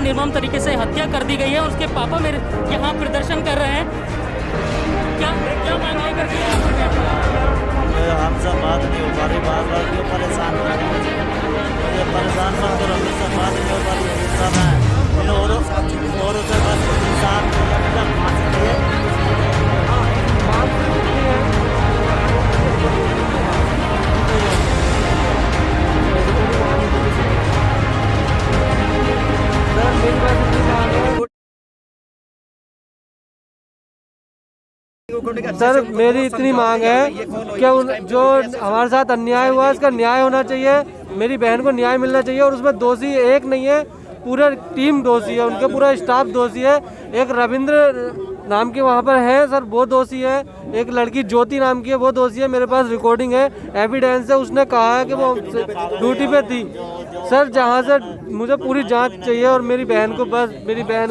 निर्मम तरीके से हत्या कर दी गई है और उसके पापा मेरे यहाँ प्रदर्शन कर रहे हैं। क्या क्या मांग लेकर के हमसे बात नहीं हो पा रही, बार क्यों परेशान कर रहे हैं? मुझे परेशान मत करो, हमसे बात नहीं हो पा रही है। सब है और उसे बस इंसान फांसी दिए। सर मेरी इतनी मांग है कि जो हमारे साथ अन्याय हुआ इसका न्याय होना चाहिए। मेरी बहन को न्याय मिलना चाहिए और उसमें दोषी एक नहीं है, पूरा टीम दोषी है, उनका पूरा स्टाफ दोषी है। एक रविंद्र नाम की वहाँ पर है सर, वो दोषी है। एक लड़की ज्योति नाम की है, वो दोषी है। मेरे पास रिकॉर्डिंग है, एविडेंस है। उसने कहा है कि वो ड्यूटी पे थी। सर जहाँ से मुझे पूरी जांच चाहिए और मेरी बहन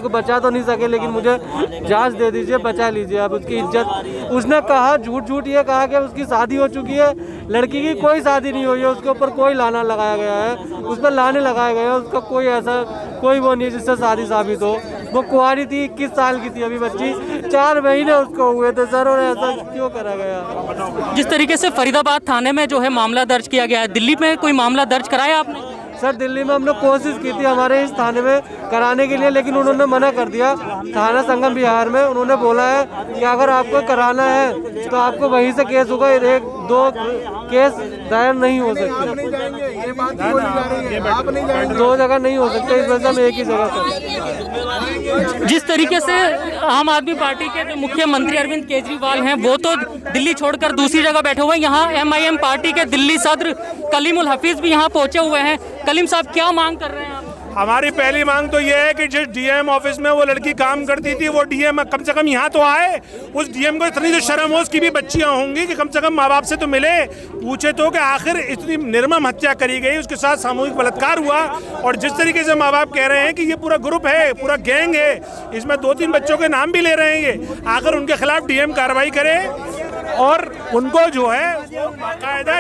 को बचा तो नहीं सके, लेकिन मुझे जांच दे दीजिए, बचा लीजिए आप उसकी इज्जत। उसने कहा झूठ ये कहा कि उसकी शादी हो चुकी है। लड़की की कोई शादी नहीं हुई है, उसके ऊपर कोई लाना लगाया गया है, उस पर लाने लगाए गए हैं। उसका कोई ऐसा कोई वो नहीं है जिससे शादी साबित हो। वो कुंवारी थी, 21 साल की थी अभी बच्ची, 4 महीने उसको हुए थे सर। और ऐसा क्यों करा गया? जिस तरीके से फरीदाबाद थाने में जो है मामला दर्ज किया गया है, दिल्ली में कोई मामला दर्ज कराया आपने? सर दिल्ली में हमने कोशिश की थी हमारे इस थाने में कराने के लिए, लेकिन उन्होंने मना कर दिया। थाना संगम बिहार में उन्होंने बोला है कि अगर आपको कराना है तो आपको वहीं से केस होगा, 1-2 केस दायर नहीं हो सकते, 2 जगह नहीं हो सकते। इस वजह से हम एक ही जगह कर। जिस तरीके से आम आदमी पार्टी के जो मुख्यमंत्री अरविंद केजरीवाल हैं, वो तो दिल्ली छोड़कर दूसरी जगह बैठे हुए हैं। यहाँ MIM पार्टी के दिल्ली सदर कलीमुल हफीज भी यहाँ पहुंचे हुए हैं। कलीम साहब क्या मांग कर रहे हैं आप? हमारी पहली मांग तो ये है कि जिस डीएम ऑफिस में वो लड़की काम करती थी, वो डीएम कम से कम यहाँ तो आए। उस डीएम को इतनी तो शर्म हो, उसकी भी बच्चियाँ होंगी, कि कम से कम माँ बाप से तो मिले, पूछे तो कि आखिर इतनी निर्मम हत्या करी गई, उसके साथ सामूहिक बलात्कार हुआ। और जिस तरीके से माँ बाप कह रहे हैं कि ये पूरा ग्रुप है, पूरा गैंग है, इसमें 2-3 बच्चों के नाम भी ले रहे हैं ये, आखिर उनके खिलाफ डीएम कार्रवाई करे और उनको जो है बाकायदा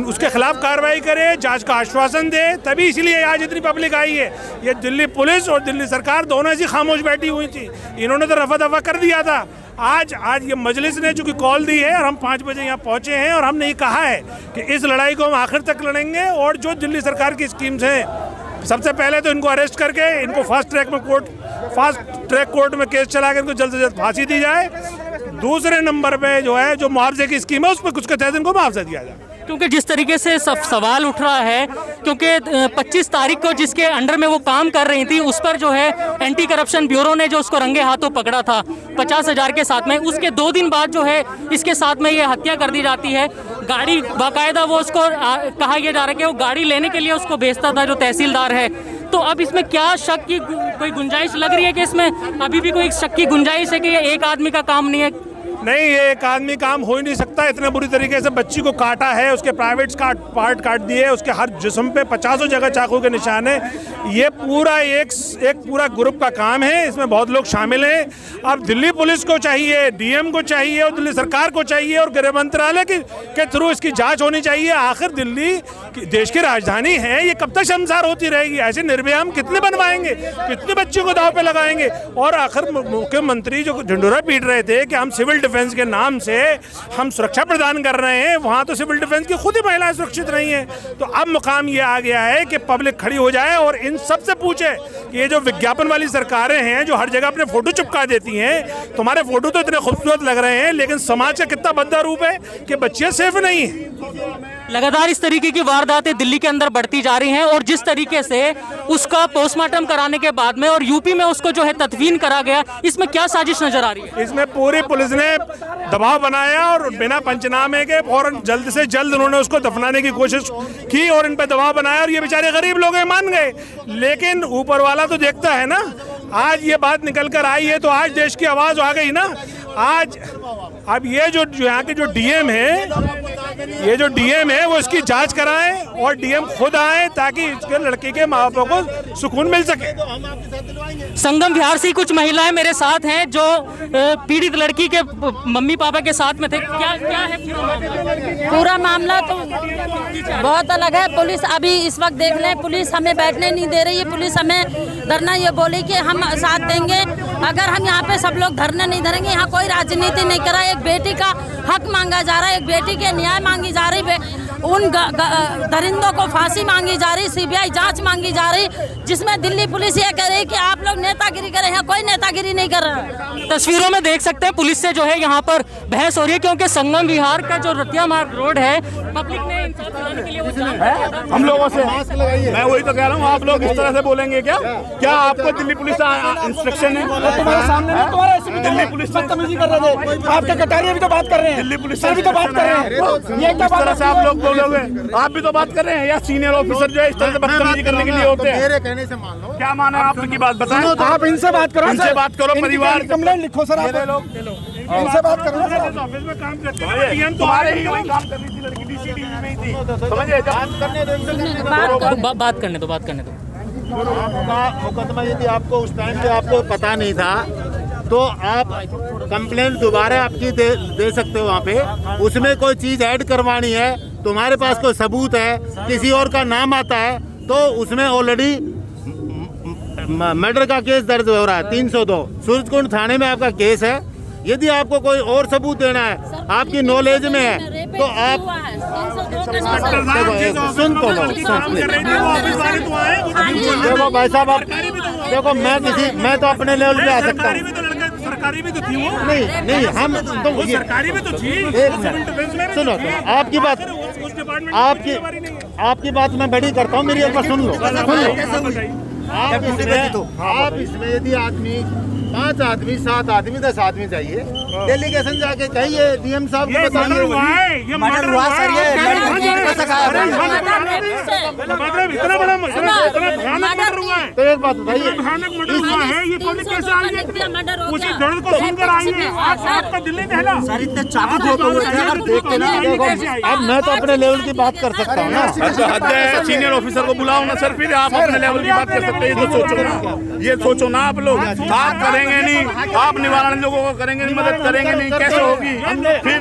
उसके खिलाफ कार्रवाई करे, जांच का आश्वासन दे। तभी इसलिए आज इतनी पब्लिक आई है। ये दिल्ली पुलिस और दिल्ली सरकार दोनों ऐसी खामोश बैठी हुई थी, इन्होंने तो रफा दफा कर दिया था। आज ये मजलिस ने चूंकि कॉल दी है और हम 5 बजे यहाँ पहुँचे हैं और हमने ये कहा है कि इस लड़ाई को हम आखिर तक लड़ेंगे। और जो दिल्ली सरकार की स्कीम्स हैं, सबसे पहले तो इनको अरेस्ट करके इनको फास्ट ट्रैक कोर्ट में केस चला के इनको जल्द से जल्द फांसी दी जाए। दूसरे नंबर पे जो है जो मुआवजे की स्कीम है, उस पर कुछ के तहत इनको मुआवजा दिया जाए। क्योंकि जिस तरीके से सवाल उठ रहा है, क्योंकि 25 तारीख को जिसके अंडर में वो काम कर रही थी, उस पर जो है एंटी करप्शन ब्यूरो ने जो उसको रंगे हाथों पकड़ा था 50,000 के साथ में, उसके 2 दिन बाद जो है इसके साथ में ये हत्या कर दी जाती है। गाड़ी बाकायदा वो उसको कहा यह जा रहा है कि वो गाड़ी लेने के लिए उसको भेजता था जो तहसीलदार है। तो अब इसमें क्या शक की कोई गुंजाइश लग रही है कि इसमें अभी भी कोई शक की गुंजाइश है कि ये एक आदमी का काम नहीं है? नहीं, ये एक आदमी काम हो ही नहीं सकता। इतने बुरी तरीके से बच्ची को काटा है, उसके प्राइवेट पार्ट काट दिए, उसके हर जिस्म पे 50 जगह चाकू के निशान है। ये पूरा एक पूरा ग्रुप का काम है, इसमें बहुत लोग शामिल हैं। अब दिल्ली पुलिस को चाहिए, डीएम को चाहिए और दिल्ली सरकार को चाहिए और गृह मंत्रालय के थ्रू इसकी जांच होनी चाहिए। आखिर दिल्ली देश की राजधानी है, ये कब तक शर्मसार होती रहेगी? ऐसे निर्भया हम कितने बनवाएंगे, कितने बच्चों को दाव पे लगाएंगे? और आखिर मुख्यमंत्री जो ढिंढोरा पीट रहे थे कि हम सिविल डिफेंस के नाम से हम सुरक्षा प्रदान कर रहे हैं, वहां तो सिविल डिफेंस की खुद ही महिलाएं सुरक्षित नहीं है। तो अब मुकाम ये आ गया है कि पब्लिक खड़ी हो जाए और इन सब से पूछे कि ये जो विज्ञापन वाली सरकारें हैं जो हर जगह अपने फोटो चिपका देती हैं, तुम्हारे फोटो तो इतने खूबसूरत लग रहे हैं, लेकिन समाज का कितना बद्दा रूप है कि बच्चियां सेफ नहीं है। लगातार इस तरीके की वारदातें दिल्ली के अंदर बढ़ती जा रही हैं और जिस तरीके से उसका पोस्टमार्टम कराने के बाद में और यूपी में उसको जो है तदफीन करा गया, इसमें क्या साजिश नजर आ रही है? इसमें पूरी पुलिस ने दबाव बनाया और बिना पंचनामे के फौरन जल्द से जल्द उन्होंने उसको दफनाने की कोशिश की और इन पर दबाव बनाया और ये बेचारे गरीब लोग मान गए। लेकिन ऊपर वाला तो देखता है ना, आज ये बात निकल कर आई है तो आज देश की आवाज आ गई ना। आज अब ये जो यहाँ के जो डीएम है ये जो डीएम है वो इसकी जांच कराएं और डीएम खुद आए ताकि इसके लड़के के माँ बापों को सुकून मिल सके। संगम विहार से कुछ महिलाएं मेरे साथ हैं जो पीड़ित लड़की के मम्मी पापा के साथ में थे। क्या क्या है पूरा मामला तो बहुत अलग है। पुलिस अभी इस वक्त देख लें, पुलिस हमें बैठने नहीं दे रही है। पुलिस हमें धरना ये बोली कि हम साथ देंगे अगर हम यहाँ पे सब लोग धरना नहीं धरेंगे। यहाँ कोई राजनीति नहीं करा, एक बेटी का हक मांगा जा रहा है, एक बेटी के न्याय मांगी जा रही, उन दरिंदों को फांसी मांगी जा रही, सीबीआई जांच मांगी जा रही, जिसमें दिल्ली पुलिस ये कह रही कि आप लोग नेतागिरी करें। यहाँ कोई नेतागिरी नहीं कर रहा। तस्वीरों में देख सकते हैं पुलिस से जो है यहाँ पर बहस हो रही है, क्योंकि संगम विहार का जो रतिया मार्ग रोड है, पब्लिक ने इंसाफ दिलाने के लिए वो जाम कर दिया था। हम लोगों से मैं वही तो कह रहा हूँ, आप लोग इस तरह से बोलेंगे क्या? क्या आपको दिल्ली पुलिस का इंस्ट्रक्शन है? तुम्हारे सामने में तुम्हारे दिल्ली पुलिस से बदतमीजी कर रहे थे, आपके कटारिया भी तो बात कर रहे हैं, दिल्ली पुलिस सर भी तो बात कर रहे हैं। ये इस तरह से आप लोग बोलोगे? आप भी तो बात कर रहे हैं, या सीनियर ऑफिसर जो है इस तरह से बदतमीजी करने के लिए होते हैं? मेरे कहने से मान लो, क्या माना है आपकी बात बताएं? आप इनसे बात करो, इनसे बात करो, परिवार कंप्लेंट लिखो सर, आप इनसे बात करो ना सर। ऑफिस में काम करते हैं, डीएम तो तुम्हारे ही वही काम कर रही थी लड़की, डीसीडीवी में ही थी, समझे? बात करने दो। आपका मुकदमा यदि आपको उस टाइम पे आपको पता नहीं था तो आप कंप्लेंट दोबारा आपकी दे सकते हो। वहाँ पे उसमें कोई चीज़ ऐड करवानी है, तुम्हारे पास कोई सबूत है, किसी और का नाम आता है तो उसमें ऑलरेडी मर्डर का केस दर्ज हो रहा है। 302 सूरजकुंड थाने में आपका केस है। यदि आपको कोई और सबूत देना है, आपकी नॉलेज में है, तो आप सुन तो लो। देखो भाई साहब, आप देखो, मैं तो अपने लेवल पे आ सकता हूँ। सरकारी भी तो थी वो। नहीं हम तो वो सरकारी भी तो थी। एक मिनट सुनो, आपकी बात मैं बड़ी करता हूँ, मेरी एक बार सुन लो। आप इसमें यदि आदमी 5 आदमी 7 आदमी 10 आदमी चाहिए, डेलीगेशन जाके कहिए, डीएम साहब को बताइए। ये मर्डर हुआ सर, ये मतलब इतना बड़ा भयानक मर्डर हुआ है। तो एक बात बताइए, भयानक मर्डर हुआ है, ये पुलिस कैसे आई है? उसी दर्द को सुनकर आई है। आज आपका दिल्ली दहला सर, इतने चाकू देख के ना, अब मैं तो अपने लेवल की बात कर सकता हूँ ना। सीनियर ऑफिसर को बुलाओ ना सर, फिर आप अपने लेवल की बात कर सकते हैं। ये सोचो ना आप लोग, आप करेंगे नहीं, आप निवारण लोगों को करेंगे नहीं, मदद करेंगे नहीं, कैसे होगी? फिर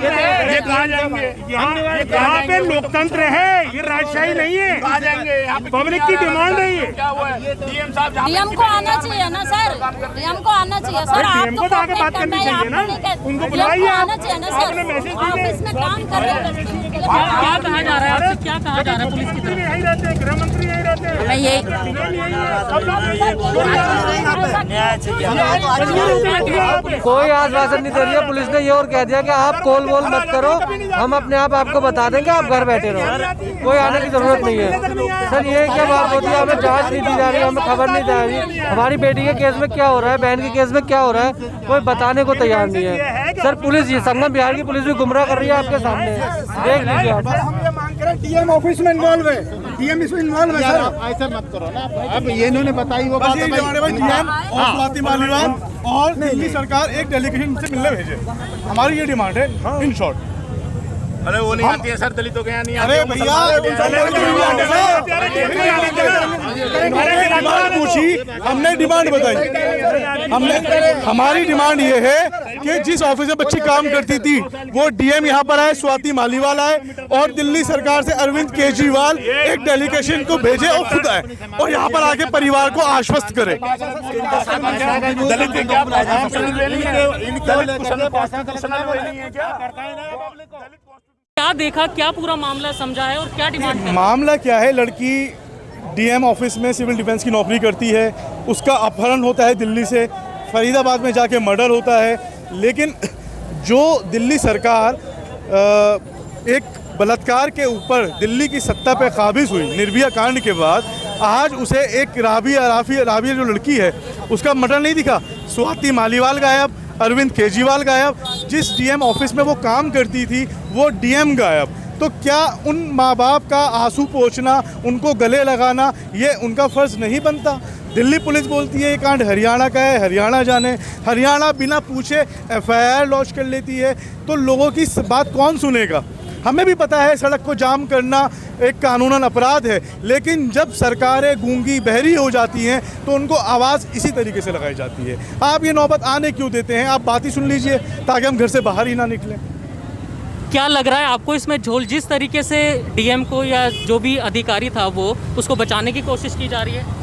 ये कहाँ जाएंगे? यहाँ पे लोकतंत्र है, ये राजशाही नहीं है। कहाँ जाएंगे? पब्लिक की डिमांड है ये। क्या हुआ है? डीएम साहब डीएम को आना चाहिए ना सर, डीएम को आना चाहिए सर। डीएम को तो आके बात करनी चाहिए ना, उनको बुलाइए। आना चाहिए ना सर, आपने मैसेज ऑफिस में काम कर रहे हैं। क्या कहा जा रहा है आपसे, क्या कहा जा रहा है पुलिस की तरफ? यही रहते हैं, गृह मंत्री यही रहते हैं। मैं यही न्याय चाहिए। कोई आश्वासन नहीं दे रही है पुलिस ने। ये और कह दिया कि आप कॉल वॉल मत करो, हम अपने आप आपको बता देंगे, आप घर बैठे रहो, कोई आने की जरूरत नहीं है। सर ये क्या बात होती है? हमें जांच नहीं दी जा रही, हमें खबर नहीं जा रही हमारी बेटी के केस में क्या हो रहा है, बहन के केस में क्या हो रहा है, कोई बताने को तैयार नहीं है। सर पुलिस, ये संगम बिहार की पुलिस भी गुमराह कर रही है आपके सामने, देख लीजिए आप। हम ये मांग कर डीएम ऑफिस में इन्वॉल्व है, डीएम इसमें इन्वॉल्व है सर। ऐसा मत करो ना, अब ये इन्होंने बताई वो बात। डीएम और स्वाति मालीवाल और दिल्ली सरकार एक डेलीगेशन से मिलने भेजे, हमारी ये डिमांड है इन शॉर्ट। अरे वो नहीं आती है सर, दलितों के यहाँ नहीं आती। अरे भैया डिमांड पूछी, हमने डिमांड बताई। हमारी डिमांड ये है कि जिस ऑफिस में बच्ची काम करती थी वो डीएम यहाँ पर आए, स्वाति मालीवाल आए, और दिल्ली सरकार से अरविंद केजरीवाल एक डेलीगेशन को भेजे और खुद आए और यहाँ पर आके परिवार को आश्वस्त करे। दलित क्या देखा, क्या पूरा मामला समझा है और क्या डिमांड है? मामला क्या है, लड़की डीएम ऑफिस में सिविल डिफेंस की नौकरी करती है, उसका अपहरण होता है दिल्ली से, फरीदाबाद में जाके मर्डर होता है। लेकिन जो दिल्ली सरकार एक बलात्कार के ऊपर दिल्ली की सत्ता पे काबिज हुई निर्भया कांड के बाद, आज उसे एक राबिया जो लड़की है उसका मर्डर नहीं दिखा। स्वाति मालीवाल गायब, अरविंद केजरीवाल गायब, जिस डीएम ऑफिस में वो काम करती थी वो डीएम गायब। तो क्या उन माँ बाप का आंसू पोंछना, उनको गले लगाना, ये उनका फ़र्ज़ नहीं बनता? दिल्ली पुलिस बोलती है ये कांड हरियाणा का है, हरियाणा जाने। हरियाणा बिना पूछे एफआईआर लॉन्च कर लेती है, तो लोगों की बात कौन सुनेगा? हमें भी पता है सड़क को जाम करना एक कानूनन अपराध है, लेकिन जब सरकारें गूंगी बहरी हो जाती हैं तो उनको आवाज़ इसी तरीके से लगाई जाती है। आप ये नौबत आने क्यों देते हैं? आप बात ही सुन लीजिए ताकि हम घर से बाहर ही ना निकलें। क्या लग रहा है आपको इसमें झोल, जिस तरीके से डीएम को या जो भी अधिकारी था वो उसको बचाने की कोशिश की जा रही है?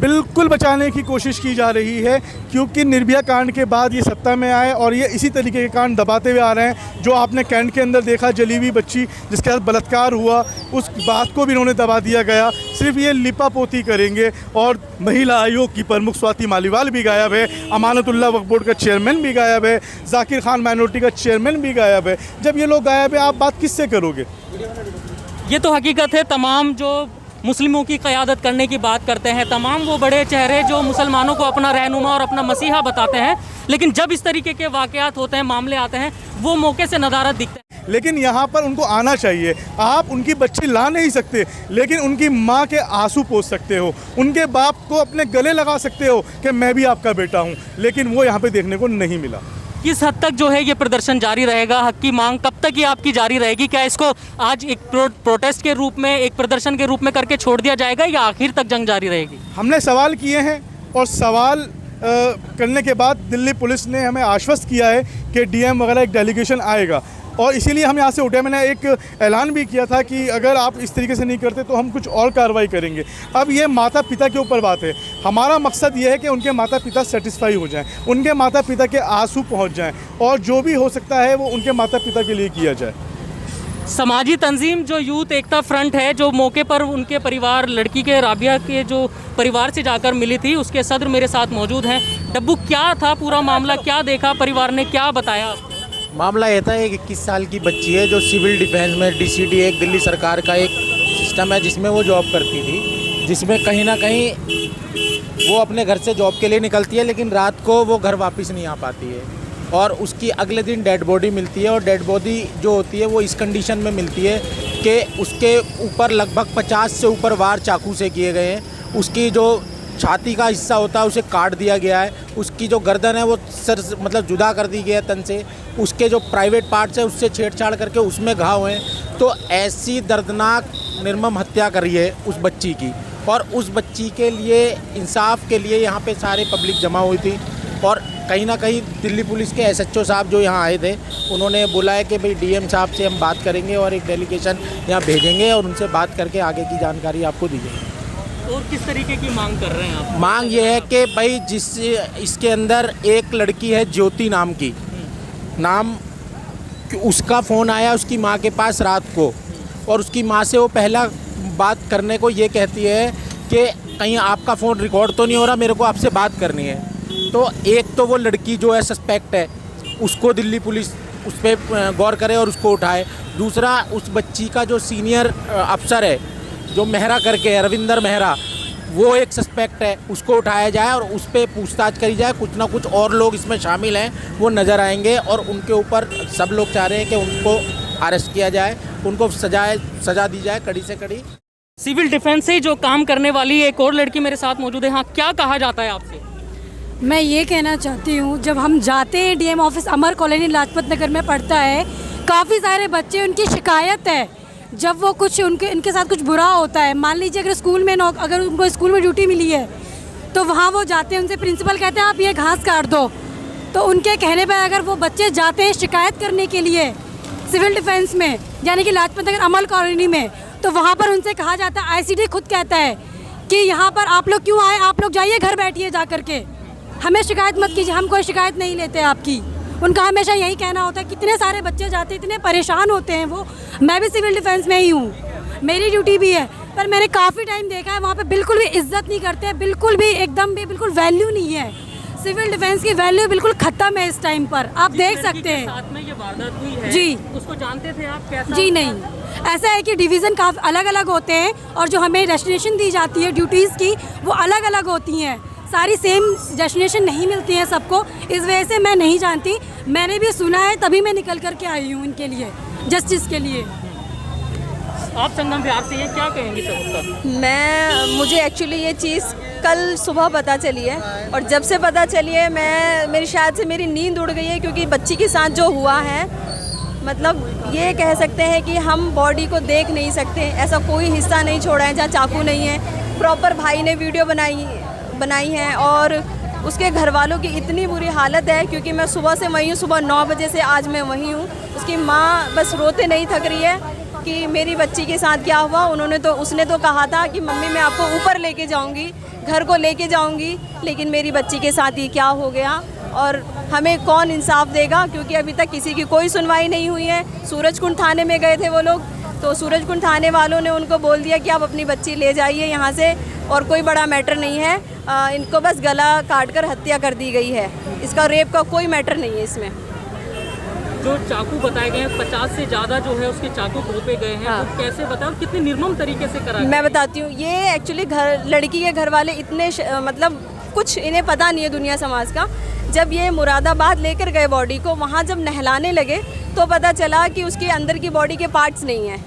बिल्कुल बचाने की कोशिश की जा रही है, क्योंकि निर्भया कांड के बाद ये सत्ता में आए और ये इसी तरीके के कांड दबाते हुए आ रहे हैं। जो आपने कैंट के अंदर देखा, जली हुई बच्ची जिसके साथ बलात्कार हुआ, उस बात को भी इन्होंने दबा दिया गया। सिर्फ ये लिपापोती करेंगे। और महिला आयोग की प्रमुख स्वाति मालीवाल भी गायब है, अमानतुल्लाह वक्फ बोर्ड का चेयरमैन भी गायब है, जाकिर खान माइनॉरिटी का चेयरमैन भी गायब है। जब ये लोग गायब है, आप बात किससे करोगे? ये तो हकीकत है। तमाम जो मुस्लिमों की क़यादत करने की बात करते हैं, तमाम वो बड़े चेहरे जो मुसलमानों को अपना रहनुमा और अपना मसीहा बताते हैं, लेकिन जब इस तरीके के वाक़यात होते हैं, मामले आते हैं, वो मौके से नदारद दिखते हैं। लेकिन यहाँ पर उनको आना चाहिए। आप उनकी बच्ची ला नहीं सकते, लेकिन उनकी माँ के आंसू पोंछ सकते हो, उनके बाप को अपने गले लगा सकते हो कि मैं भी आपका बेटा हूँ, लेकिन वो यहाँ पे देखने को नहीं मिला। किस हद तक जो है ये प्रदर्शन जारी रहेगा? हक की मांग कब तक ये आपकी जारी रहेगी? क्या इसको आज एक प्रोटेस्ट के रूप में, एक प्रदर्शन के रूप में करके छोड़ दिया जाएगा या आखिर तक जंग जारी रहेगी? हमने सवाल किए हैं और सवाल करने के बाद दिल्ली पुलिस ने हमें आश्वस्त किया है कि डीएम वगैरह एक डेलीगेशन आएगा, और इसीलिए हम यहाँ से उठे। मैंने एक ऐलान भी किया था कि अगर आप इस तरीके से नहीं करते तो हम कुछ और कार्रवाई करेंगे। अब ये माता पिता के ऊपर बात है। हमारा मकसद ये है कि उनके माता पिता सेटिस्फाई हो जाएं, उनके माता पिता के आंसू पहुँच जाएं, और जो भी हो सकता है वो उनके माता पिता के लिए किया जाए। समाजी तंजीम जो यूथ एकता फ्रंट है, जो मौके पर उनके परिवार, लड़की के राबिया के जो परिवार से जाकर मिली थी, उसके सदर मेरे साथ मौजूद हैं। डब्बू, क्या था पूरा मामला, क्या देखा परिवार ने, क्या बताया? मामला ये था, एक 21 साल की बच्ची है जो सिविल डिफेंस में डीसीडी, एक दिल्ली सरकार का एक सिस्टम है जिसमें वो जॉब करती थी, जिसमें कहीं ना कहीं वो अपने घर से जॉब के लिए निकलती है, लेकिन रात को वो घर वापस नहीं आ पाती है, और उसकी अगले दिन डेड बॉडी मिलती है। और डेड बॉडी जो होती है वो इस कंडीशन में मिलती है कि उसके ऊपर लगभग 50 से ऊपर वार चाकू से किए गए हैं। उसकी जो छाती का हिस्सा होता है उसे काट दिया गया है, उसकी जो गर्दन है वो सर मतलब जुदा कर दी गई है तन से, उसके जो प्राइवेट पार्ट्स है उससे छेड़छाड़ करके उसमें घाव हैं। तो ऐसी दर्दनाक निर्मम हत्या करी है उस बच्ची की, और उस बच्ची के लिए इंसाफ के लिए यहाँ पे सारे पब्लिक जमा हुई थी। और कहीं ना कहीं दिल्ली पुलिस के एसएचओ साहब जो यहाँ आए थे, उन्होंने बोला है कि भाई डीएम साहब से हम बात करेंगे और एक डेलीगेशन यहाँ भेजेंगे और उनसे बात करके आगे की जानकारी आपको दी जाएगी। और किस तरीके की मांग कर रहे हैं आप? मांग ये है कि भाई इसके अंदर एक लड़की है ज्योति नाम की, उसका फ़ोन आया उसकी माँ के पास रात को, और उसकी माँ से वो पहला बात करने को ये कहती है कि कहीं आपका फ़ोन रिकॉर्ड तो नहीं हो रहा, मेरे को आपसे बात करनी है। तो एक तो वो लड़की जो है सस्पेक्ट है, उसको दिल्ली पुलिस उस पर गौर करे और उसको उठाए। दूसरा, उस बच्ची का जो सीनियर अफसर है जो मेहरा करके है, रविंदर मेहरा, वो एक सस्पेक्ट है, उसको उठाया जाए और उस पर पूछताछ करी जाए। कुछ ना कुछ और लोग इसमें शामिल हैं वो नज़र आएंगे, और उनके ऊपर सब लोग चाह रहे हैं कि उनको अरेस्ट किया जाए, उनको सजा दी जाए कड़ी से कड़ी। सिविल डिफेंस से जो काम करने वाली एक और लड़की मेरे साथ मौजूद है। हाँ, क्या कहा जाता है आपसे? मैं ये कहना चाहती हूँ, जब हम जाते हैं डीएम ऑफिस, अमर कॉलोनी लाजपत नगर में पड़ता है, काफ़ी सारे बच्चे, उनकी शिकायत है जब वो कुछ इनके साथ कुछ बुरा होता है। मान लीजिए अगर उनको स्कूल में ड्यूटी मिली है तो वहाँ वो जाते हैं, उनसे प्रिंसिपल कहते हैं आप ये घास काट दो, तो उनके कहने पर अगर वो बच्चे जाते हैं शिकायत करने के लिए सिविल डिफेंस में, यानी कि लाजपत नगर अमर कॉलोनी में, तो वहाँ पर उनसे कहा जाता है, आईसीडी खुद कहता है कि यहाँ पर आप लोग क्यों आए, आप लोग जाइए घर बैठिए जा करके, हमें शिकायत मत कीजिए, हम कोई शिकायत नहीं लेते आपकी। उनका हमेशा यही कहना होता है। कितने सारे बच्चे जाते हैं, इतने परेशान होते हैं वो। मैं भी सिविल डिफेंस में ही हूँ, मेरी ड्यूटी भी है, पर मैंने काफ़ी टाइम देखा है वहाँ पे बिल्कुल भी इज्जत नहीं करते हैं, बिल्कुल भी एकदम भी बिल्कुल वैल्यू नहीं है। सिविल डिफेंस की वैल्यू बिल्कुल ख़त्म है इस टाइम पर, आप देख सकते हैं। साथ में ये वारदात हुई है जी, उसको जानते थे आप? कैसा? जी नहीं, ऐसा है कि डिवीज़न काफ़ी अलग अलग होते हैं, और जो हमें डेस्टिनेशन दी जाती है ड्यूटीज़ की वो अलग अलग होती हैं, सारी सेम डेस्टिनेशन नहीं मिलती हैं सबको। इस वजह से मैं नहीं जानती, मैंने भी सुना है, तभी मैं निकल कर के आई हूँ इनके लिए, जस्टिस के लिए। आप संगम बिहार से हैं, क्या कहेंगी सर? मुझे एक्चुअली ये चीज़ कल सुबह पता चली है, और जब से पता चली है मेरी शायद से मेरी नींद उड़ गई है, क्योंकि बच्ची के साथ जो हुआ है मतलब ये कह सकते हैं कि हम बॉडी को देख नहीं सकते, ऐसा कोई हिस्सा नहीं छोड़ा है जहाँ चाकू नहीं है। प्रॉपर भाई ने वीडियो बनाई है और उसके घर वालों की इतनी बुरी हालत है, क्योंकि मैं सुबह से वहीं हूँ, सुबह 9 बजे से आज मैं वहीं हूँ। उसकी माँ बस रोते नहीं थक रही है कि मेरी बच्ची के साथ क्या हुआ। उसने तो कहा था कि मम्मी मैं आपको ऊपर लेके जाऊँगी, घर को लेके जाऊँगी, लेकिन मेरी बच्ची के साथ ये क्या हो गया और हमें कौन इंसाफ देगा, क्योंकि अभी तक किसी की कोई सुनवाई नहीं हुई है। सूरजकुंड थाने में गए थे वो लोग, तो सूरजकुंड थाने वालों ने उनको बोल दिया कि आप अपनी बच्ची ले जाइए यहाँ से, और कोई बड़ा मैटर नहीं है, इनको बस गला काट कर हत्या कर दी गई है। इसका रेप का कोई मैटर नहीं है इसमें। जो चाकू बताए गए हैं 50 से ज़्यादा जो है उसके चाकू घोंपे गए हैं, तो कैसे बताओ कितने निर्मम तरीके से करा? मैं बताती हूँ, ये एक्चुअली लड़की के घर वाले इतने मतलब कुछ इन्हें पता नहीं है दुनिया समाज का। जब ये मुरादाबाद लेकर गए बॉडी को, वहाँ जब नहलाने लगे तो पता चला कि उसके अंदर की बॉडी के पार्ट्स नहीं हैं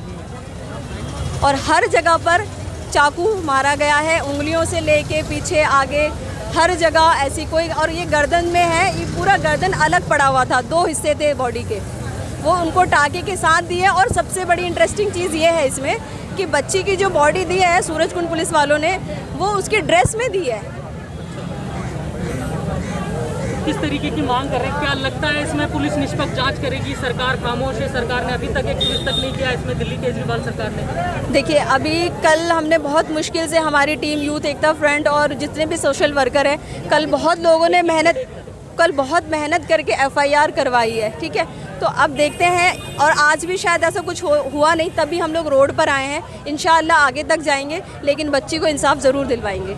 और हर जगह पर चाकू मारा गया है, उंगलियों से लेके पीछे आगे हर जगह ऐसी कोई। और ये गर्दन में है, ये पूरा गर्दन अलग पड़ा हुआ था, 2 हिस्से थे बॉडी के, वो उनको टाके के साथ दिए। और सबसे बड़ी इंटरेस्टिंग चीज़ ये है इसमें कि बच्ची की जो बॉडी दी है सूरजकुंड पुलिस वालों ने, वो उसकी ड्रेस में दी है। किस तरीके की मांग कर रहे हैं? क्या लगता है इसमें पुलिस निष्पक्ष जांच करेगी? सरकार खामोश है, सरकार ने अभी तक एक ट्वीट तक नहीं किया इसमें, दिल्ली केजरीवाल सरकार ने। देखिए, अभी कल हमने बहुत मुश्किल से हमारी टीम यूथ एकता फ्रंट और जितने भी सोशल वर्कर हैं, कल बहुत लोगों ने बहुत मेहनत करके FIR करवाई है, ठीक है। तो अब देखते हैं, और आज भी शायद ऐसा कुछ हुआ नहीं, तभी हम लोग रोड पर आए हैं। इंशाअल्लाह आगे तक जाएंगे, लेकिन बच्ची को इंसाफ ज़रूर दिलवाएंगे।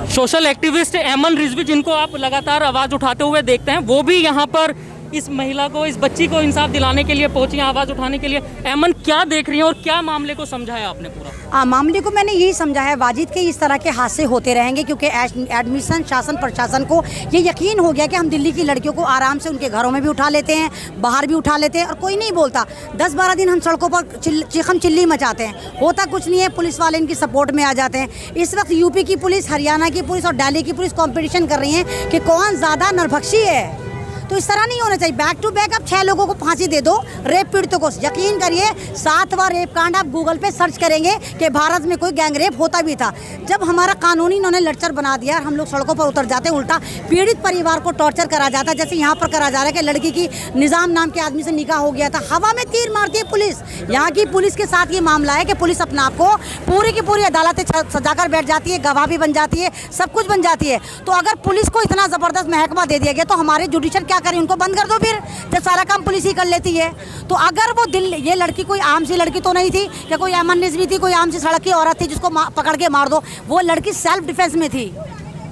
सोशल एक्टिविस्ट ऐमन रिजवी, जिनको आप लगातार आवाज़ उठाते हुए देखते हैं, वो भी यहाँ पर इस महिला को, इस बच्ची को इंसाफ दिलाने के लिए पहुंची हैं, आवाज़ उठाने के लिए। ऐमन, क्या देख रही हैं और क्या मामले को समझाया आपने पूरा? मामले को मैंने यही समझाया, वाजिद के इस तरह के हादसे होते रहेंगे, क्योंकि एडमिशन शासन प्रशासन को ये यकीन हो गया कि हम दिल्ली की लड़कियों को आराम से उनके घरों में भी उठा लेते हैं, बाहर भी उठा लेते हैं और कोई नहीं बोलता। 10-12 दिन हम सड़कों पर चिखम चिल्ली मचाते हैं, होता कुछ नहीं है, पुलिस वाले इनकी सपोर्ट में आ जाते हैं। इस वक्त यूपी की पुलिस, हरियाणा की पुलिस और दिल्ली की पुलिस कॉम्पिटिशन कर रही हैं कि कौन ज़्यादा नरभक्षी है। तो इस तरह नहीं होना चाहिए। बैक टू बैक आप 6 लोगों को फांसी दे दो, रेप पीड़ितों को। यकीन करिए 7वां रेप कांड आप गूगल पे सर्च करेंगे कि भारत में कोई गैंग रेप होता भी था। जब हमारा कानूनी इन्होंने लड़चर बना दिया, हम लोग सड़कों पर उतर जाते, उल्टा पीड़ित परिवार को टॉर्चर करा जाता, जैसे यहाँ पर करा जा रहा है कि लड़की की निज़ाम नाम के आदमी से निकाह हो गया था। हवा में तीर मारती है पुलिस। यहाँ की पुलिस के साथ ये मामला है कि पुलिस अपने आप को पूरी की पूरी अदालतें सजाकर बैठ जाती है, गवाह भी बन जाती है, सब कुछ बन जाती है। तो अगर पुलिस को इतना ज़बरदस्त महकमा दे दिया गया, तो हमारे जुडिशल क्या करें? उनको बंद कर दो फिर, जब सारा काम पुलिस ही कर लेती है। तो अगर वो ये लड़की कोई आम सी लड़की तो नहीं थी कि कोई ऐमन रिजवी थी, कोई आम सी सड़क की औरत थी जिसको पकड़ के मार दो। वो लड़की सेल्फ डिफेंस में थी।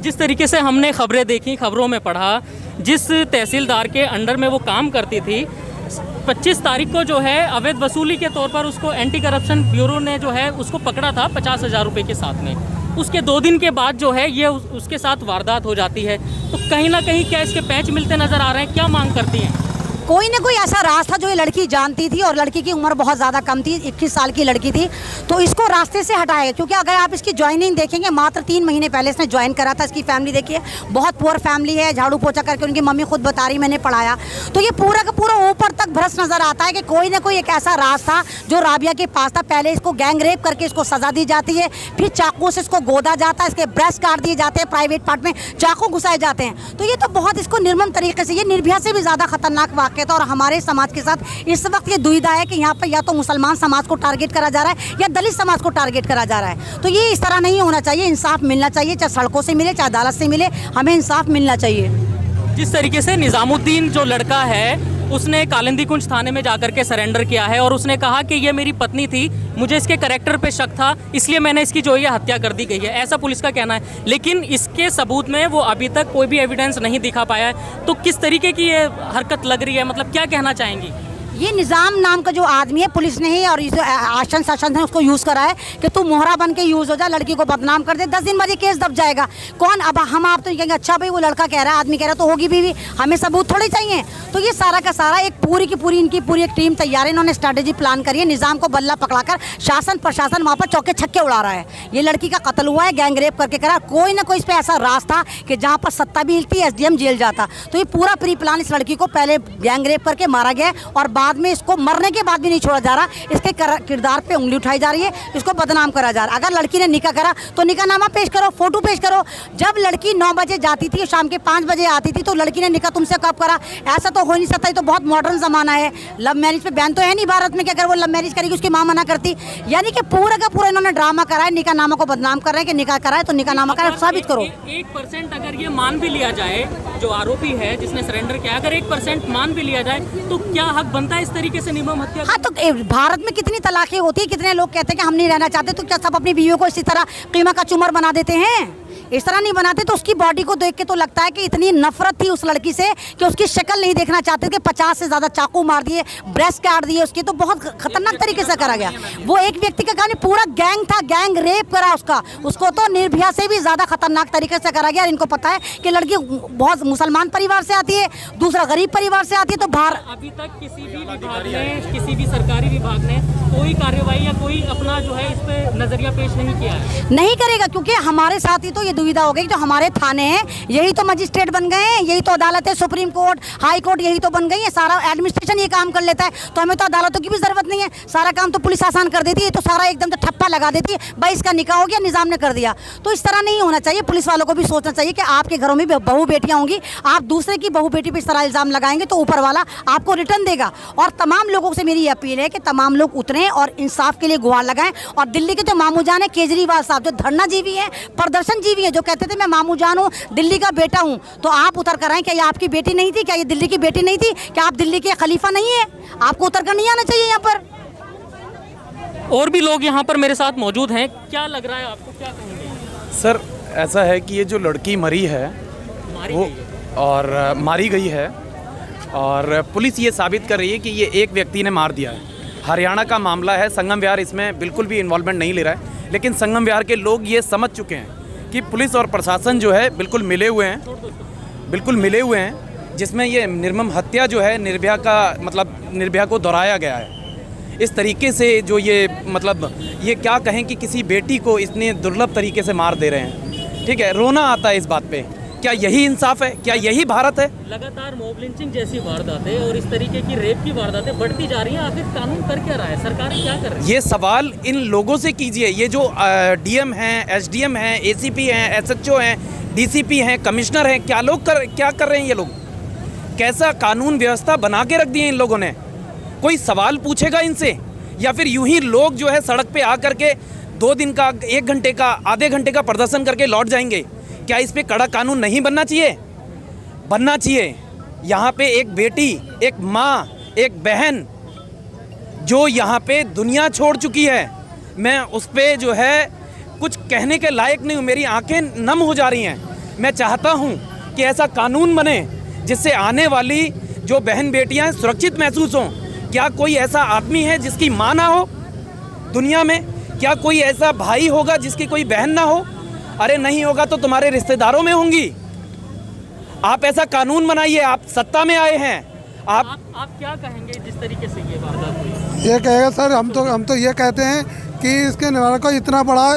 जिस तरीके से हमने खबरें देखी, खबरों में पढ़ा, जिस तहसीलदार के अंडर में वो काम करती थी, 25 तारीख को जो है अवैध वसूली के तौर पर उसको एंटी करप्शन ब्यूरो ने जो है उसको पकड़ा था 50,000 रुपये के साथ में। उसके 2 दिन के बाद जो है ये उसके साथ वारदात हो जाती है। तो कहीं ना कहीं क्या इसके पैच मिलते नज़र आ रहे हैं? क्या मांग करती हैं? कोई ना कोई ऐसा राज था जो ये लड़की जानती थी, और लड़की की उम्र बहुत ज़्यादा कम थी, 21 साल की लड़की थी। तो इसको रास्ते से हटाया, क्योंकि अगर आप इसकी ज्वाइनिंग देखेंगे, मात्र 3 महीने पहले इसने ज्वाइन करा था। इसकी फैमिली देखिए, बहुत पुअर फैमिली है, झाड़ू पोछा करके उनकी मम्मी खुद बता रही, मैंने पढ़ाया। तो ये पूरा का पूरा ऊपर तक भ्रष्ट नज़र आता है कि कोई ना कोई एक ऐसा राज था जो राबिया के पास था। पहले इसको गैंग रेप करके इसको सज़ा दी जाती है, फिर चाकू से इसको गोदा जाता है, इसके ब्रेस्ट काट दिए जाते हैं, प्राइवेट पार्ट में चाकू घुसाए जाते हैं। तो ये तो बहुत इसको निर्मम तरीके से, ये निर्भया से भी ज़्यादा खतरनाक वाक़या था। और हमारे समाज के साथ इस वक्त ये दुविधा है कि यहाँ पर या तो मुसलमान समाज को टारगेट करा जा रहा है या दलित समाज को टारगेट करा जा रहा है। तो ये इस तरह नहीं होना चाहिए। इंसाफ मिलना चाहिए, चाहे सड़कों से मिले, चाहे अदालत से मिले, हमें इंसाफ मिलना चाहिए। जिस तरीके से निज़ामुद्दीन जो लड़का है, उसने कालिंदी कुंज थाने में जाकर के सरेंडर किया है और उसने कहा कि ये मेरी पत्नी थी, मुझे इसके करैक्टर पे शक था, इसलिए मैंने इसकी जो ये हत्या कर दी गई है, ऐसा पुलिस का कहना है। लेकिन इसके सबूत में वो अभी तक कोई भी एविडेंस नहीं दिखा पाया है। तो किस तरीके की ये हरकत लग रही है, मतलब क्या कहना चाहेंगी? ये निज़ाम नाम का जो आदमी है, पुलिस ने ही और इस आशन शासन ने उसको यूज़ करा है कि तू मोहरा बन के यूज़ हो जा, लड़की को बदनाम कर दे, 10 दिन बाद ये केस दब जाएगा। कौन अब हम आप तो कहेंगे अच्छा भाई वो लड़का कह रहा है, आदमी कह रहा है तो होगी भी, हमें सबूत थोड़े चाहिए। तो ये सारा का सारा एक पूरी की पूरी इनकी पूरी एक टीम तैयार है, इन्होंने स्ट्रैटेजी प्लान करी है, निज़ाम को बल्ला पकड़ाकर शासन प्रशासन वहाँ पर चौके छक्के उड़ा रहा है। ये लड़की का कत्ल हुआ है, गैंग रेप करके करा, कोई ना कोई इस पर ऐसा राज था कि जहाँ पर सत्ता भी हिलती, SDM जेल जाता। तो ये पूरा प्री प्लान, इस लड़की को पहले गैंग रेप करके मारा गया और बाद में इसको मरने के बाद भी नहीं छोड़ा जा रहा, इसके किरदार पे उंगली उठाई जा रही है, इसको बदनाम करा जा रहा है। अगर लड़की ने निकाह करा तो निकाहनामा पेश करो, फोटो पेश करो। जब लड़की 9 बजे जाती थी, शाम के 5 बजे आती थी, तो लड़की ने निकाह तुमसे कब करा? ऐसा तो हो नहीं सकता, ये तो बहुत मॉडर्न जमाना है। लव मैरिज पे बैन तो है नहीं भारत में कि अगर वो लव मैरिज करेगी उसकी माँ मना करती। यानी कि पूरा का पूरा इन्होंने ड्रामा करा है, निकाहनामा को बदनाम कर रहे हैं कि निकाह करा है तो निकाहनामा करा, साबित करो। 1% अगर ये मान भी लिया जाए, जो आरोपी है जिसने सरेंडर किया, अगर 1% मान भी लिया जाए तो क्या हक बनता है इस तरीके से निर्मम हत्या? हाँ, तो भारत में कितनी तलाकें होती है, कितने लोग कहते हैं कि हम नहीं रहना चाहते, तो क्या सब अपनी बीवियों को इसी तरह कीमा का चुमर बना देते हैं? इस तरह नहीं बनाते। तो उसकी बॉडी को देख के तो लगता है कि इतनी नफरत थी उस लड़की से कि उसकी शक्ल नहीं देखना चाहते थे। 50 से ज़्यादा चाकू मार दिए, ब्रेस्ट काट दिए उसकी, तो बहुत खतरनाक तरीके से करा गया। वो एक व्यक्ति का कहानी, पूरा गैंग था, गैंग रेप करा उसको तो निर्भया से भी ज़्यादा खतरनाक तरीके से करा गया। और इनको पता है कि लड़की बहुत मुसलमान परिवार से आती है, दूसरा गरीब परिवार से आती है। तो अभी तक किसी भी विभाग ने, किसी भी सरकारी विभाग ने कोई कार्रवाई या कोई अपना जो है इस पे नजरिया पेश नहीं किया है, नहीं करेगा, क्योंकि हमारे साथ ही तो ये दुविधा हो गई। जो हमारे थाने हैं यही तो मजिस्ट्रेट बन गए हैं, यही तो अदालत है, सुप्रीम कोर्ट, हाई कोर्ट यही तो बन गई है। सारा एडमिनिस्ट्रेशन ये काम कर लेता है, तो हमें तो अदालतों की भी जरूरत नहीं है, सारा काम तो पुलिस आसान कर देती है। तो सारा एकदम तो ठप्पा लगा देती है, भाई इसका निकाह हो गया, निजाम ने कर दिया। तो इस तरह नहीं होना चाहिए। पुलिस वालों को भी सोचना चाहिए कि आपके घरों में बहू बेटियां होंगी, आप दूसरे की बहू बेटी पर इस तरह इल्जाम लगाएंगे तो ऊपर वाला आपको रिटर्न देगा। और तमाम लोगों से मेरी अपील है कि तमाम लोग उतरें और इंसाफ के लिए गुहार लगाएं। और दिल्ली के जो मामू जान है केजरीवाल साहब, जो धरना जीवी हैं, प्रदर्शन जीवी हैं, जो कहते थे मैं मामू जान हूँ, दिल्ली का बेटा हूँ, तो आप उतर कर आए। क्या ये आपकी बेटी नहीं थी? क्या ये दिल्ली की बेटी नहीं थी? क्या आप दिल्ली के खलीफा नहीं है? आपको उतर कर नहीं आना चाहिए यहाँ पर। और भी लोग यहाँ पर मेरे साथ मौजूद हैं, क्या लग रहा है आपको, क्या कहेंगे? सर ऐसा है कि ये जो लड़की मरी है वो और मारी गई है, और पुलिस ये साबित कर रही है कि ये एक व्यक्ति ने मार दिया है। हरियाणा का मामला है, संगम विहार इसमें बिल्कुल भी इन्वॉल्वमेंट नहीं ले रहा है, लेकिन संगम विहार के लोग ये समझ चुके हैं कि पुलिस और प्रशासन जो है बिल्कुल मिले हुए हैं, जिसमें ये निर्मम हत्या जो है निर्भया का मतलब निर्भया को दोहराया गया है। इस तरीके से जो ये मतलब ये क्या कहें कि किसी बेटी को इतने दुर्लभ तरीके से मार दे रहे हैं। ठीक है, रोना आता है इस बात पे। क्या यही इंसाफ है? क्या यही भारत है? लगातार मॉब लिंचिंग जैसी वारदातें और इस तरीके की रेप की वारदातें बढ़ती जा रही हैं, आखिर कानून कर क्या रहा है, सरकारें क्या कर रही हैं? ये सवाल इन लोगों से कीजिए। ये जो DM हैं, SDM हैं, ACP हैं, SHO हैं, DCP हैं, कमिश्नर हैं, क्या कर रहे हैं ये लोग? कैसा कानून व्यवस्था बना के रख दिए इन लोगों ने? कोई सवाल पूछेगा इनसे? या फिर यूं ही लोग जो है सड़क पे आकर के 2 दिन का, 1 घंटे का, आधे घंटे का प्रदर्शन करके लौट जाएंगे? क्या इस पे कड़ा कानून नहीं बनना चाहिए? बनना चाहिए। यहाँ पे एक बेटी, एक माँ, एक बहन जो यहाँ पे दुनिया छोड़ चुकी है, मैं उस पे जो है कुछ कहने के लायक नहीं हूँ, मेरी आंखें नम हो जा रही हैं। मैं चाहता हूँ कि ऐसा कानून बने जिससे आने वाली जो बहन बेटियाँ सुरक्षित महसूस हों। क्या कोई ऐसा आदमी है जिसकी माँ ना हो दुनिया में? क्या कोई ऐसा भाई होगा जिसकी कोई बहन ना हो? अरे नहीं होगा तो तुम्हारे रिश्तेदारों में होंगी। आप ऐसा कानून बनाइए, आप सत्ता में आए हैं। आप क्या कहेंगे जिस तरीके से ये वारदात हुई? ये कहेगा सर, हम तो ये कहते हैं कि इसके निवारण को इतना बड़ा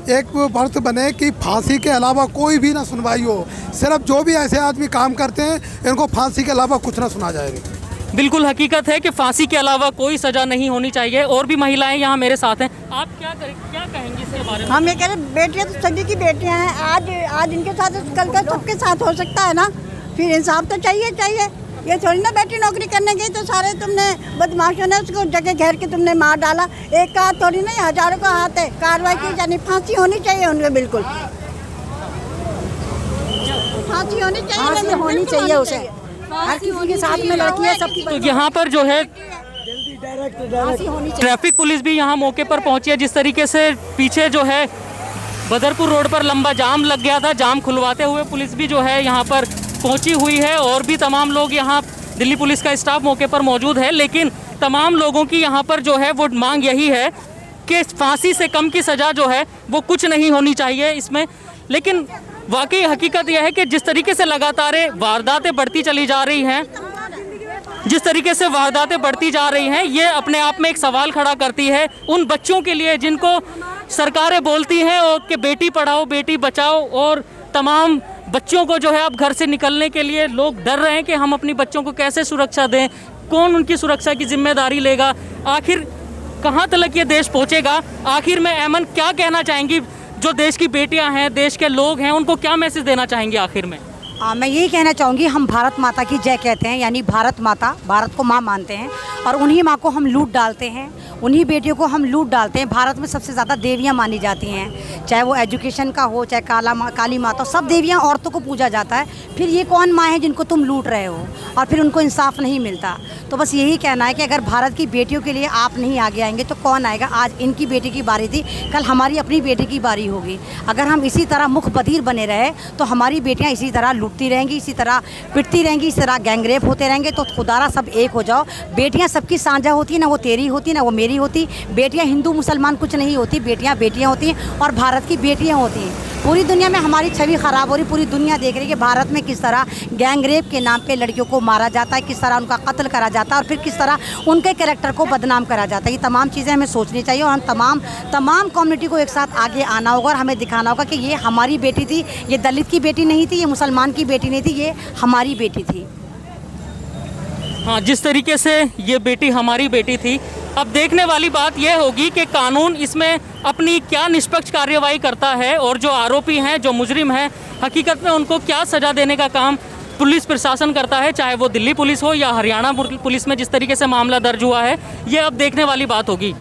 एक वर्ष बने कि फांसी के अलावा कोई भी ना सुनवाई हो। सिर्फ जो भी ऐसे आदमी काम करते हैं इनको फांसी के अलावा कुछ ना सुना जाएगा। बिल्कुल हकीकत है कि फांसी के अलावा कोई सज़ा नहीं होनी चाहिए। और भी महिलाएं यहाँ मेरे साथ हैं, आप क्या कहेंगे इसके बारे में? हम ये कह रहे हैं, बेटियाँ तो सभी की बेटियाँ हैं। आज इनके साथ कल का सबके साथ हो सकता है ना। फिर इंसाफ तो चाहिए। ये थोड़ी ना बेटी नौकरी करने गई तो सारे तुमने बदमाशों ने उसको जगह घेर के तुमने मार डाला। एक का हाथ थोड़ी नहीं, हजारों का हाथ है। कार्रवाई की जानी, फांसी होनी चाहिए उनके, बिल्कुल फांसी होनी चाहिए उसे। हर किसी के साथ में लड़कियां सबकी। तो यहाँ पर जो है ट्रैफिक पुलिस भी यहाँ मौके पर पहुंची है। जिस तरीके से पीछे जो है बदरपुर रोड पर लंबा जाम लग गया था, जाम खुलवाते हुए पुलिस भी जो है यहाँ पर पहुंची हुई है। और भी तमाम लोग यहाँ दिल्ली पुलिस का स्टाफ मौके पर मौजूद है, लेकिन तमाम लोगों की यहाँ पर जो है वो मांग यही है कि फांसी से कम की सज़ा जो है वो कुछ नहीं होनी चाहिए इसमें। लेकिन वाकई हकीकत यह है कि जिस तरीके से लगातार वारदातें बढ़ती चली जा रही हैं, जिस तरीके से वारदातें बढ़ती जा रही हैं, ये अपने आप में एक सवाल खड़ा करती है उन बच्चों के लिए जिनको सरकारें बोलती हैं और कि बेटी पढ़ाओ बेटी बचाओ, और तमाम बच्चों को जो है अब घर से निकलने के लिए लोग डर रहे हैं कि हम अपनी बच्चों को कैसे सुरक्षा दें, कौन उनकी सुरक्षा की जिम्मेदारी लेगा, आखिर कहाँ तक ये देश पहुँचेगा। आखिर में ऐमन क्या कहना चाहेंगी, जो देश की बेटियां हैं, देश के लोग हैं, उनको क्या मैसेज देना चाहेंगे आखिर में? मैं यही कहना चाहूँगी, हम भारत माता की जय कहते हैं, यानी भारत माता, भारत को माँ मानते हैं और उन्हीं माँ को हम लूट डालते हैं, उन्हीं बेटियों को हम लूट डालते हैं। भारत में सबसे ज़्यादा देवियाँ मानी जाती हैं, चाहे वो एजुकेशन का हो, चाहे काली माता, सब देवियाँ औरतों को पूजा जाता है। फिर ये कौन माँ है जिनको तुम लूट रहे हो और फिर उनको इंसाफ नहीं मिलता? तो बस यही कहना है कि अगर भारत की बेटियों के लिए आप नहीं आगे आएंगे तो कौन आएगा? आज इनकी बेटी की बारी थी, कल हमारी अपनी बेटी की बारी होगी। अगर हम इसी तरह मुख बधिर बने रहे तो हमारी बेटियां इसी तरह लूटती रहेंगी, इसी तरह पिटती रहेंगी, इसी तरह गैंगरेप होते रहेंगे। तो खुदारा सब एक हो जाओ। बेटियां सबकी साझा होती है, ना वो तेरी होती ना वो मेरी होती। बेटियां हिंदू मुसलमान कुछ नहीं होती, बेटियां बेटियां होती हैं और भारत की बेटियां होती हैं। पूरी दुनिया में हमारी छवि ख़राब हो रही, पूरी दुनिया देख रही है कि भारत में किस तरह गैंगरेप के नाम पे लड़कियों को मारा जाता है, किस तरह उनका कत्ल करा जाता है और फिर किस तरह उनके कैरेक्टर को बदनाम करा जाता है। ये तमाम चीज़ें हमें सोचनी चाहिए और हम तमाम कम्युनिटी को एक साथ आगे आना होगा और हमें दिखाना होगा कि ये हमारी बेटी थी, ये दलित की बेटी नहीं थी, ये मुसलमान की बेटी नहीं थी, ये हमारी बेटी थी। हाँ, जिस तरीके से ये बेटी हमारी बेटी थी। अब देखने वाली बात यह होगी कि कानून इसमें अपनी क्या निष्पक्ष कार्यवाही करता है और जो आरोपी हैं, जो मुजरिम हैं, हकीकत में उनको क्या सज़ा देने का काम पुलिस प्रशासन करता है, चाहे वो दिल्ली पुलिस हो या हरियाणा पुलिस में जिस तरीके से मामला दर्ज हुआ है। ये अब देखने वाली बात होगी।